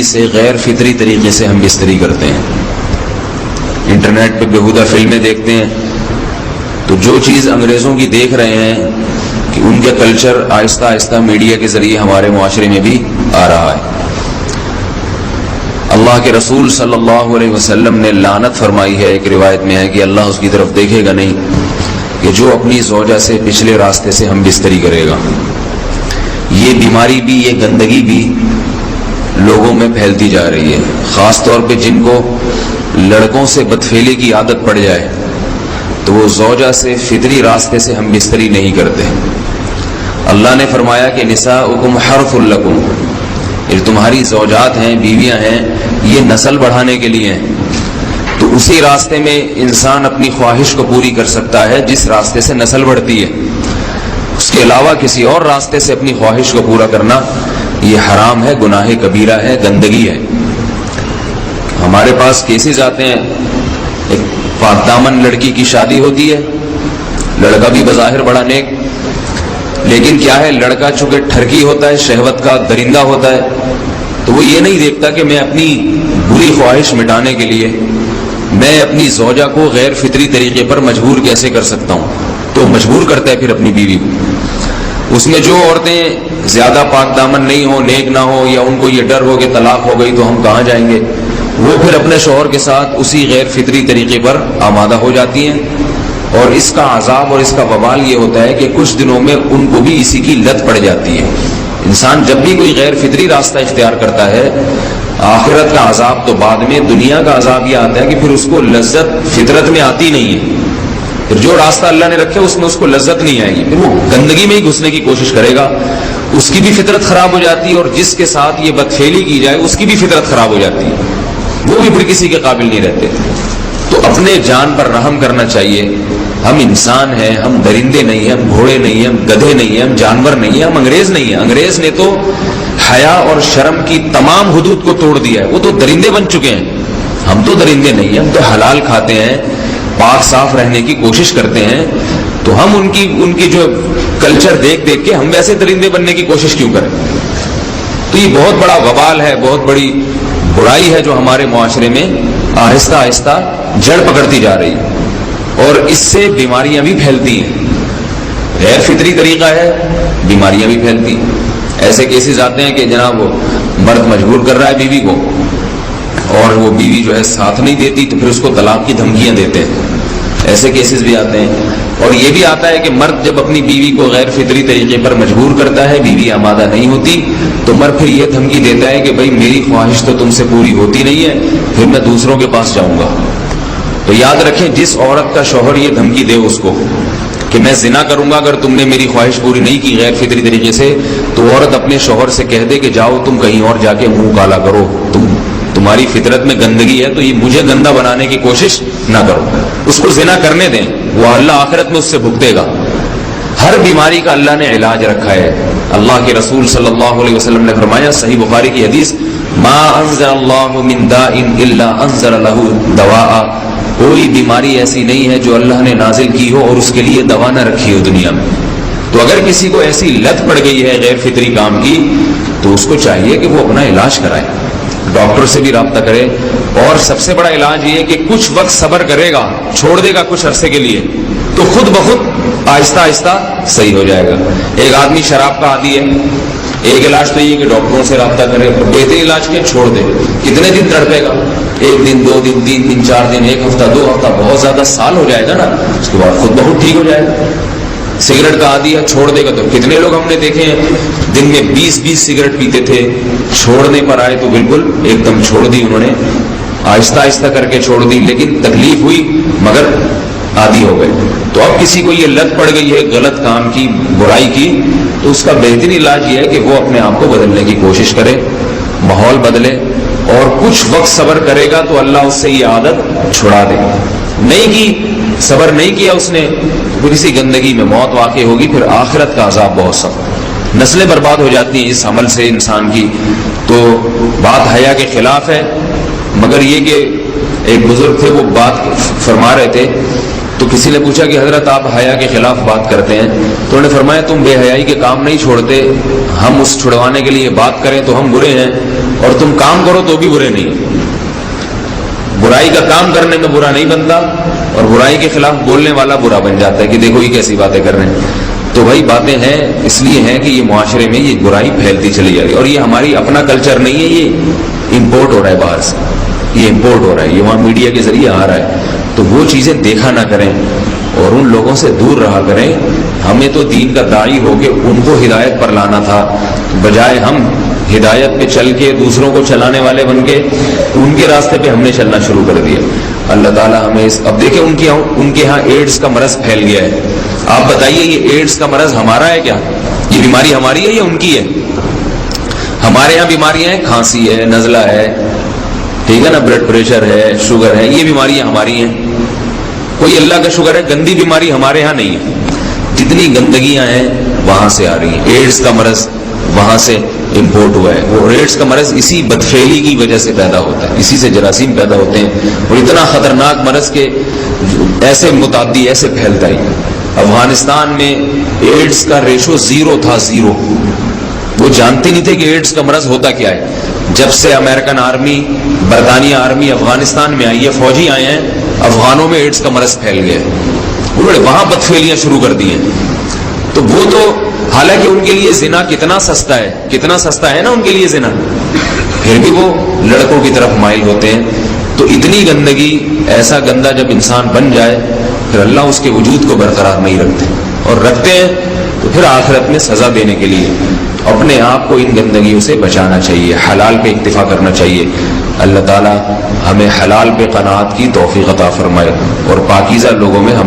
بیوی سے غیر فطری طریقے سے ہم بستری کرتے ہیں. انٹرنیٹ پہ بیہودہ فلمیں دیکھتے ہیں تو جو چیز انگریزوں کی دیکھ رہے ہیں کہ ان کے کلچر آہستہ آہستہ میڈیا کے ذریعے ہمارے معاشرے میں بھی آ رہا ہے. اللہ کے رسول صلی اللہ علیہ وسلم نے لعنت فرمائی ہے، ایک روایت میں ہے کہ اللہ اس کی طرف دیکھے گا نہیں کہ جو اپنی زوجہ سے پچھلے راستے سے ہم بستری کرے گا. یہ بیماری بھی، یہ گندگی بھی لوگوں میں پھیلتی جا رہی ہے، خاص طور پہ جن کو لڑکوں سے بدفعلی کی عادت پڑ جائے تو وہ زوجہ سے فطری راستے سے ہم بستری نہیں کرتے. اللہ نے فرمایا کہ نساؤکم حرث لکم، یہ تمہاری زوجات ہیں، بیویاں ہیں، یہ نسل بڑھانے کے لیے ہیں. تو اسی راستے میں انسان اپنی خواہش کو پوری کر سکتا ہے جس راستے سے نسل بڑھتی ہے. اس کے علاوہ کسی اور راستے سے اپنی خواہش کو پورا کرنا یہ حرام ہے، گناہ کبیرہ ہے، گندگی ہے. ہمارے پاس کیسز آتے ہیں، ایک پاک دامن لڑکی کی شادی ہوتی ہے، لڑکا بھی بظاہر بڑا نیک، لیکن کیا ہے، لڑکا چونکہ ٹھرکی ہوتا ہے، شہوت کا درندہ ہوتا ہے، تو وہ یہ نہیں دیکھتا کہ میں اپنی بری خواہش مٹانے کے لیے میں اپنی زوجہ کو غیر فطری طریقے پر مجبور کیسے کر سکتا ہوں. تو مجبور کرتا ہے پھر اپنی بیوی کو. اس میں جو عورتیں زیادہ پاک دامن نہیں ہو، نیک نہ ہو، یا ان کو یہ ڈر ہو کہ طلاق ہو گئی تو ہم کہاں جائیں گے، وہ پھر اپنے شوہر کے ساتھ اسی غیر فطری طریقے پر آمادہ ہو جاتی ہیں. اور اس کا عذاب اور اس کا وبال یہ ہوتا ہے کہ کچھ دنوں میں ان کو بھی اسی کی لت پڑ جاتی ہے. انسان جب بھی کوئی غیر فطری راستہ اختیار کرتا ہے، آخرت کا عذاب تو بعد میں، دنیا کا عذاب یہ آتا ہے کہ پھر اس کو لذت فطرت میں آتی نہیں ہے. پھر جو راستہ اللہ نے رکھے اس میں اس کو لذت نہیں آئے گی، پھر وہ گندگی میں ہی گھسنے کی کوشش کرے گا. اس کی بھی فطرت خراب ہو جاتی ہے، اور جس کے ساتھ یہ بدفعلی کی جائے اس کی بھی فطرت خراب ہو جاتی ہے، وہ بھی پھر کسی کے قابل نہیں رہتے. تو اپنے جان پر رحم کرنا چاہیے. ہم انسان ہیں، ہم درندے نہیں ہیں، ہم گھوڑے نہیں ہیں، ہم گدھے نہیں ہیں، ہم جانور نہیں ہیں، ہم انگریز نہیں ہیں. انگریز نے تو حیا اور شرم کی تمام حدود کو توڑ دیا ہے، وہ تو درندے بن چکے ہیں. ہم تو درندے نہیں ہیں، ہم تو حلال کھاتے ہیں، پاک صاف رہنے کی کوشش کرتے ہیں. تو ہم ان کی جو کلچر دیکھ دیکھ کے ہم ویسے درندے بننے کی کوشش کیوں کریں. تو یہ بہت بڑا وبال ہے، بہت بڑی برائی ہے جو ہمارے معاشرے میں آہستہ آہستہ جڑ پکڑتی جا رہی ہے، اور اس سے بیماریاں بھی پھیلتی ہیں. غیر فطری طریقہ ہے، بیماریاں بھی پھیلتی ہیں. ایسے کیسز آتے ہیں کہ جناب وہ مرد مجبور کر رہا ہے بیوی کو، اور وہ بیوی جو ہے ساتھ نہیں دیتی تو پھر اس کو طلاق کی دھمکیاں دیتے ہیں. ایسے کیسز بھی آتے ہیں. اور یہ بھی آتا ہے کہ مرد جب اپنی بیوی کو غیر فطری طریقے پر مجبور کرتا ہے، بیوی آمادہ نہیں ہوتی، تو مرد پھر یہ دھمکی دیتا ہے کہ بھائی میری خواہش تو تم سے پوری ہوتی نہیں ہے، پھر میں دوسروں کے پاس جاؤں گا. تو یاد رکھیں، جس عورت کا شوہر یہ دھمکی دے اس کو کہ میں زنا کروں گا اگر تم نے میری خواہش پوری نہیں کی غیر فطری طریقے سے، تو عورت اپنے شوہر سے کہہ دے کہ جاؤ تم کہیں اور جا کے منہ کالا کرو، تمہاری فطرت میں گندگی ہے تو یہ مجھے گندا بنانے کی کوشش نہ کرو. اس کو زنا کرنے دیں، وہ اللہ آخرت میں اس سے بھگتے گا. ہر بیماری کا اللہ نے علاج رکھا ہے. اللہ کے رسول صلی اللہ علیہ وسلم نے فرمایا، صحیح بخاری کی حدیث، ما انزل اللہ من داء الا انزل له دواء. کوئی بیماری ایسی نہیں ہے جو اللہ نے نازل کی ہو اور اس کے لیے دوا نہ رکھی ہو دنیا میں. تو اگر کسی کو ایسی لت پڑ گئی ہے غیر فطری کام کی تو اس کو چاہیے کہ وہ اپنا علاج کرائے، ڈاکٹر سے بھی رابطہ کرے. اور سب سے بڑا علاج یہ ہے کہ کچھ وقت صبر کرے گا، چھوڑ دے گا کچھ عرصے کے لیے، تو خود بخود آہستہ آہستہ صحیح ہو جائے گا. ایک آدمی شراب کا عادی ہے، ایک علاج تو یہ کہ ڈاکٹروں سے رابطہ کرے، بہترین علاج کے چھوڑ دے. کتنے دن تڑپے گا؟ ایک دن، 2 دن، 3 دن، 4 دن، 1 ہفتہ، 2 ہفتہ، بہت زیادہ سال ہو جائے گا نا، اس کے بعد خود بہت ٹھیک ہو جائے گا. سگریٹ کا عادی ہے، چھوڑ دے گا. تو کتنے لوگ ہم نے دیکھے ہیں دن میں 20 سگریٹ پیتے تھے، چھوڑنے پر آئے تو بالکل ایک دم چھوڑ دی انہوں نے، آہستہ آہستہ کر کے چھوڑ دی، لیکن تکلیف ہوئی مگر عادی ہو گئے. تو اب کسی کو یہ لت پڑ گئی ہے غلط کام کی، برائی کی، تو اس کا بہترین علاج یہ ہے کہ وہ اپنے آپ کو بدلنے کی کوشش کرے، ماحول بدلے، اور کچھ وقت صبر کرے گا تو اللہ اس سے یہ عادت چھڑا دے. نہیں کی، صبر نہیں کیا اس نے، پھر اسی گندگی میں موت واقع ہوگی، پھر آخرت کا عذاب بہت سخت. نسلیں برباد ہو جاتی ہیں اس عمل سے انسان کی. تو بات حیا کے خلاف ہے، مگر یہ کہ ایک بزرگ تھے وہ بات فرما رہے تھے تو کسی نے پوچھا کہ حضرت آپ حیا کے خلاف بات کرتے ہیں، تو انہوں نے فرمایا تم بے حیائی کے کام نہیں چھوڑتے، ہم اس چھڑوانے کے لیے بات کریں تو ہم برے ہیں، اور تم کام کرو تو بھی برے نہیں۔ برائی کا کام کرنے میں برا نہیں بنتا، اور برائی کے خلاف بولنے والا برا بن جاتا ہے کہ دیکھو یہ کیسی باتیں کر رہے ہیں۔ تو بھائی باتیں ہیں اس لیے ہیں کہ یہ معاشرے میں یہ برائی پھیلتی چلی جا رہی ہے، اور یہ ہماری اپنا کلچر نہیں ہے، یہ امپورٹ ہو رہا ہے باہر سے، یہ امپورٹ ہو رہا ہے، یہ وہاں میڈیا کے ذریعے آ رہا ہے۔ تو وہ چیزیں دیکھا نہ کریں اور ان لوگوں سے دور رہا کریں۔ ہمیں تو دین کا داعی ہو کے ان کو ہدایت پر لانا تھا، بجائے ہم ہدایت پہ چل کے دوسروں کو چلانے والے بن کے ان کے راستے پہ ہم نے چلنا شروع کر دیا۔ اللہ تعالیٰ ہمیں اب دیکھیں ان کے ہاں ایڈز کا مرض پھیل گیا ہے۔ آپ بتائیے یہ ایڈز کا مرض ہمارا ہے کیا؟ یہ بیماری ہماری ہے یا ان کی ہے؟ ہمارے یہاں بیماریاں ہیں، کھانسی ہے، نزلہ ہے، ٹھیک ہے نا، بلڈ پریشر ہے، شوگر ہے، یہ بیماریاں ہماری ہیں۔ کوئی اللہ کا شکر ہے گندی بیماری ہمارے ہاں نہیں ہے۔ جتنی گندگیاں ہیں وہاں سے آ رہی ہیں، ایڈز کا مرض وہاں سے امپورٹ ہوا ہے۔ وہ ایڈز کا مرض اسی بدفعلی کی وجہ سے پیدا ہوتا ہے، اسی سے جراثیم پیدا ہوتے ہیں، اور اتنا خطرناک مرض کے ایسے متعدی ایسے پھیلتا ہی۔ افغانستان میں ایڈز کا ریشو 0 تھا، 0۔ وہ جانتے نہیں تھے کہ ایڈز کا مرض ہوتا کیا ہے۔ جب سے امریکن آرمی، برطانیہ آرمی افغانستان میں آئی ہے، فوجی آئے ہیں، افغانوں میں ایڈز کا مرض پھیل گیا، انہوں نے وہاں بدفعلیاں شروع کر دی ہیں۔ تو وہ تو حالانکہ ان کے لیے زنا کتنا سستا ہے، کتنا سستا ہے نا ان کے لیے زنا، پھر بھی وہ لڑکوں کی طرف مائل ہوتے ہیں۔ تو اتنی گندگی، ایسا گندا جب انسان بن جائے پھر اللہ اس کے وجود کو برقرار نہیں رکھتے، اور رکھتے ہیں تو پھر آخرت میں سزا دینے کے لیے اپنے آپ کو ان گندگیوں سے بچانا چاہیے، حلال پہ اکتفا کرنا چاہیے۔ اللہ تعالی ہمیں حلال پہ قناعت کی توفیق عطا فرمائے اور پاکیزہ لوگوں میں ہم